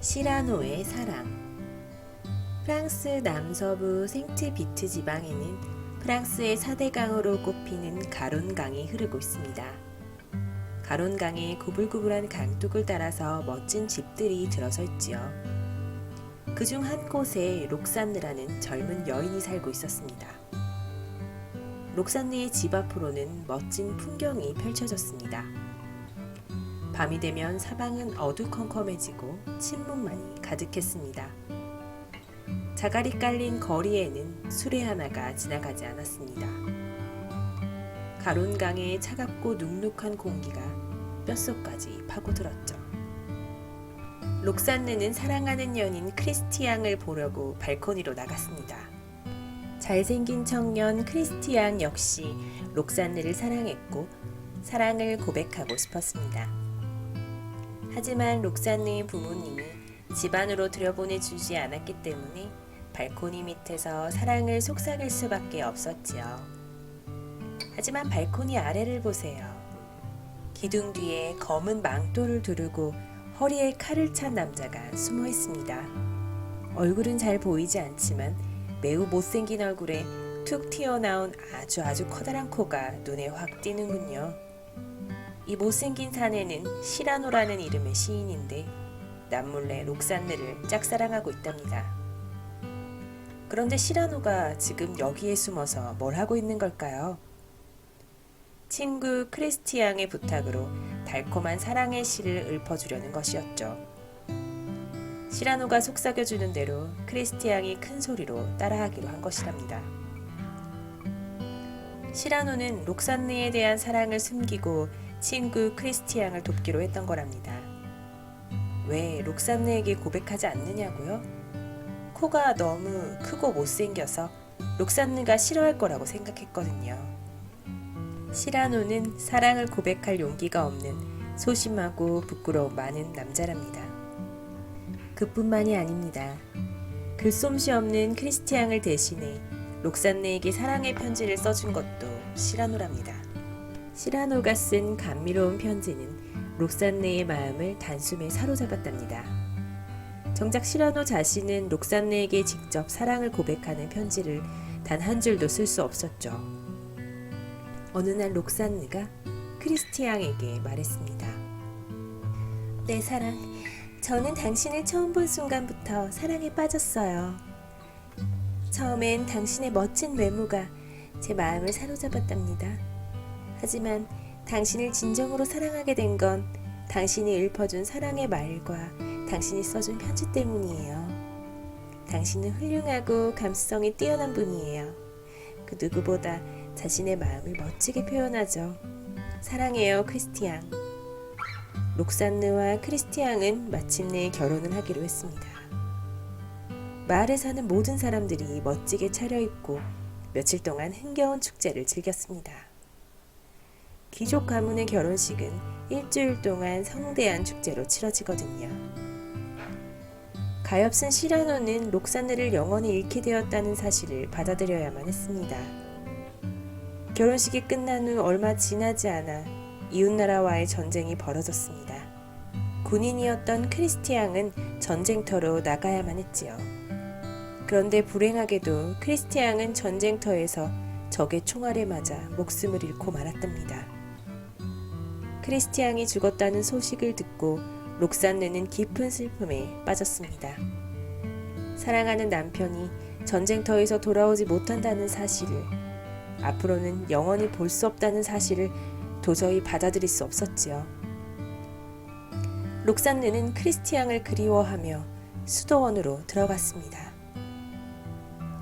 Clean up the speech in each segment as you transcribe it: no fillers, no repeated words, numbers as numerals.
시라노의 사랑. 프랑스 남서부 생트비트 지방에는 프랑스의 4대 강으로 꼽히는 가론강이 흐르고 있습니다. 가론강의 구불구불한 강둑을 따라서 멋진 집들이 들어서 있지요. 그중 한 곳에 록산느라는 젊은 여인이 살고 있었습니다. 록산느의 집 앞으로는 멋진 풍경이 펼쳐졌습니다. 밤이 되면 사방은 어두컴컴해지고 침묵만이 가득했습니다. 자갈이 깔린 거리에는 수레 하나가 지나가지 않았습니다. 가론강의 차갑고 눅눅한 공기가 뼛속까지 파고들었죠. 록산느는 사랑하는 연인 크리스티앙을 보려고 발코니로 나갔습니다. 잘생긴 청년 크리스티앙 역시 록산느를 사랑했고 사랑을 고백하고 싶었습니다. 하지만 록산느의 부모님이 집 안으로 들여보내주지 않았기 때문에 발코니 밑에서 사랑을 속삭일 수밖에 없었지요. 하지만 발코니 아래를 보세요. 기둥 뒤에 검은 망토를 두르고 허리에 칼을 찬 남자가 숨어 있습니다. 얼굴은 잘 보이지 않지만 매우 못생긴 얼굴에 툭 튀어나온 아주 커다란 코가 눈에 확 띄는군요. 이 못생긴 사내는 시라노라는 이름의 시인인데 남몰래 록산느를 짝사랑하고 있답니다. 그런데 시라노가 지금 여기에 숨어서 뭘 하고 있는 걸까요? 친구 크리스티앙의 부탁으로 달콤한 사랑의 시를 읊어주려는 것이었죠. 시라노가 속삭여주는 대로 크리스티앙이 큰 소리로 따라하기로 한 것이랍니다. 시라노는 록산느에 대한 사랑을 숨기고 친구 크리스티앙을 돕기로 했던 거랍니다. 왜 록산느에게 고백하지 않느냐고요? 코가 너무 크고 못생겨서 록산느가 싫어할 거라고 생각했거든요. 시라노는 사랑을 고백할 용기가 없는 소심하고 부끄러움 많은 남자랍니다. 그뿐만이 아닙니다. 글솜씨 없는 크리스티앙을 대신해 록산느에게 사랑의 편지를 써준 것도 시라노랍니다. 시라노가 쓴 감미로운 편지는 록산느의 마음을 단숨에 사로잡았답니다. 정작 시라노 자신은 록산느에게 직접 사랑을 고백하는 편지를 단 한 줄도 쓸 수 없었죠. 어느 날 록산느가 크리스티앙에게 말했습니다. 내 사랑, 저는 당신을 처음 본 순간부터 사랑에 빠졌어요. 처음엔 당신의 멋진 외모가 제 마음을 사로잡았답니다. 하지만 당신을 진정으로 사랑하게 된 건 당신이 읊어준 사랑의 말과 당신이 써준 편지 때문이에요. 당신은 훌륭하고 감수성이 뛰어난 분이에요. 그 누구보다 자신의 마음을 멋지게 표현하죠. 사랑해요, 크리스티앙. 록산느와 크리스티앙은 마침내 결혼을 하기로 했습니다. 마을에 사는 모든 사람들이 멋지게 차려입고 며칠 동안 흥겨운 축제를 즐겼습니다. 귀족 가문의 결혼식은 일주일 동안 성대한 축제로 치러지거든요. 가엾은 시라노는 록산느를 영원히 잃게 되었다는 사실을 받아들여야만 했습니다. 결혼식이 끝난 후 얼마 지나지 않아 이웃나라와의 전쟁이 벌어졌습니다. 군인이었던 크리스티앙은 전쟁터로 나가야만 했지요. 그런데 불행하게도 크리스티앙은 전쟁터에서 적의 총알에 맞아 목숨을 잃고 말았답니다. 크리스티앙이 죽었다는 소식을 듣고 록산느는 깊은 슬픔에 빠졌습니다. 사랑하는 남편이 전쟁터에서 돌아오지 못한다는 사실을, 앞으로는 영원히 볼 수 없다는 사실을 도저히 받아들일 수 없었지요. 록산느는 크리스티앙을 그리워하며 수도원으로 들어갔습니다.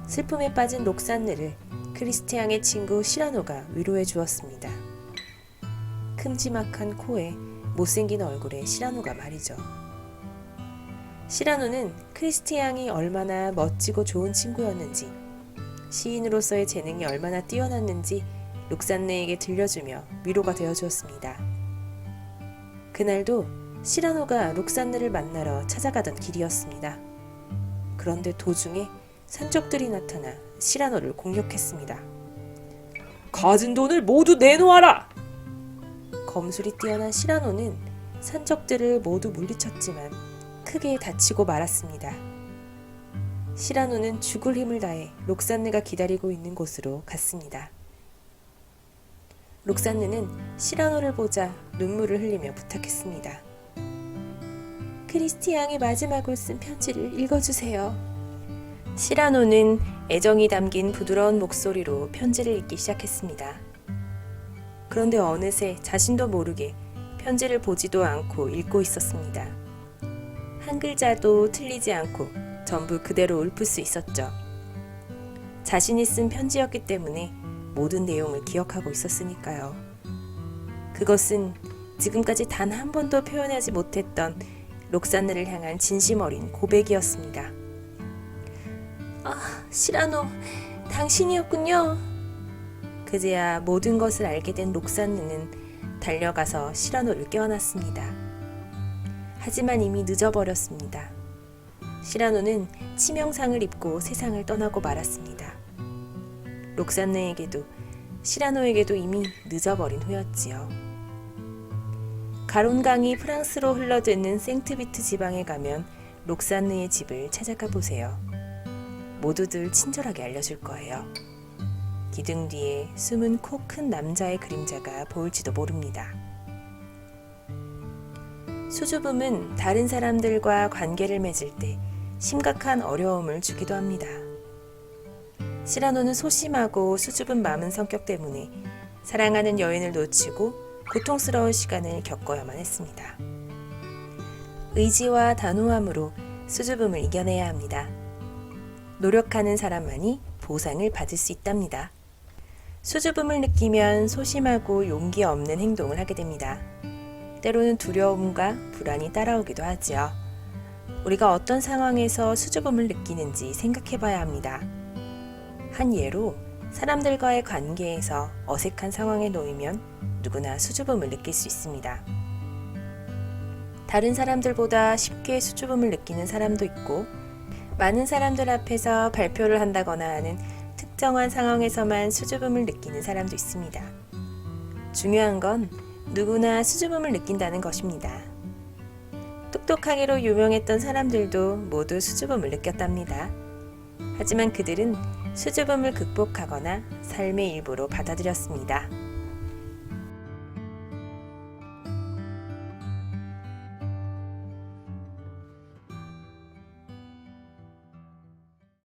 슬픔에 빠진 록산느를 크리스티앙의 친구 시라노가 위로해 주었습니다. 큼지막한 코에 못생긴 얼굴의 시라노가 말이죠. 시라노는 크리스티앙이 얼마나 멋지고 좋은 친구였는지, 시인으로서의 재능이 얼마나 뛰어났는지 록산느에게 들려주며 위로가 되어주었습니다. 그날도 시라노가 록산느를 만나러 찾아가던 길이었습니다. 그런데 도중에 산적들이 나타나 시라노를 공격했습니다. 가진 돈을 모두 내놓아라! 검술이 뛰어난 시라노는 산적들을 모두 물리쳤지만 크게 다치고 말았습니다. 시라노는 죽을 힘을 다해 록산느가 기다리고 있는 곳으로 갔습니다. 록산느는 시라노를 보자 눈물을 흘리며 부탁했습니다. 크리스티앙이 마지막으로 쓴 편지를 읽어주세요. 시라노는 애정이 담긴 부드러운 목소리로 편지를 읽기 시작했습니다. 그런데 어느새 자신도 모르게 편지를 보지도 않고 읽고 있었습니다. 한 글자도 틀리지 않고 전부 그대로 읊을 수 있었죠. 자신이 쓴 편지였기 때문에 모든 내용을 기억하고 있었으니까요. 그것은 지금까지 단 한 번도 표현하지 못했던 록산느를 향한 진심 어린 고백이었습니다. 아, 시라노, 당신이었군요. 그제야 모든 것을 알게 된 록산느는 달려가서 시라노를 껴안았습니다. 하지만 이미 늦어버렸습니다. 시라노는 치명상을 입고 세상을 떠나고 말았습니다. 록산느에게도 시라노에게도 이미 늦어버린 후였지요. 가론강이 프랑스로 흘러드는 생트비트 지방에 가면 록산느의 집을 찾아가 보세요. 모두들 친절하게 알려줄 거예요. 기둥 뒤에 숨은 코 큰 남자의 그림자가 보일지도 모릅니다. 수줍음은 다른 사람들과 관계를 맺을 때 심각한 어려움을 주기도 합니다. 시라노는 소심하고 수줍은 마음 성격 때문에 사랑하는 여인을 놓치고 고통스러운 시간을 겪어야만 했습니다. 의지와 단호함으로 수줍음을 이겨내야 합니다. 노력하는 사람만이 보상을 받을 수 있답니다. 수줍음을 느끼면 소심하고 용기 없는 행동을 하게 됩니다. 때로는 두려움과 불안이 따라오기도 하지요. 우리가 어떤 상황에서 수줍음을 느끼는지 생각해 봐야 합니다. 한 예로 사람들과의 관계에서 어색한 상황에 놓이면 누구나 수줍음을 느낄 수 있습니다. 다른 사람들보다 쉽게 수줍음을 느끼는 사람도 있고 많은 사람들 앞에서 발표를 한다거나 하는 특정한 상황에서만 수줍음을 느끼는 사람도 있습니다. 중요한 건 누구나 수줍음을 느낀다는 것입니다. 똑똑하기로 유명했던 사람들도 모두 수줍음을 느꼈답니다. 하지만 그들은 수줍음을 극복하거나 삶의 일부로 받아들였습니다.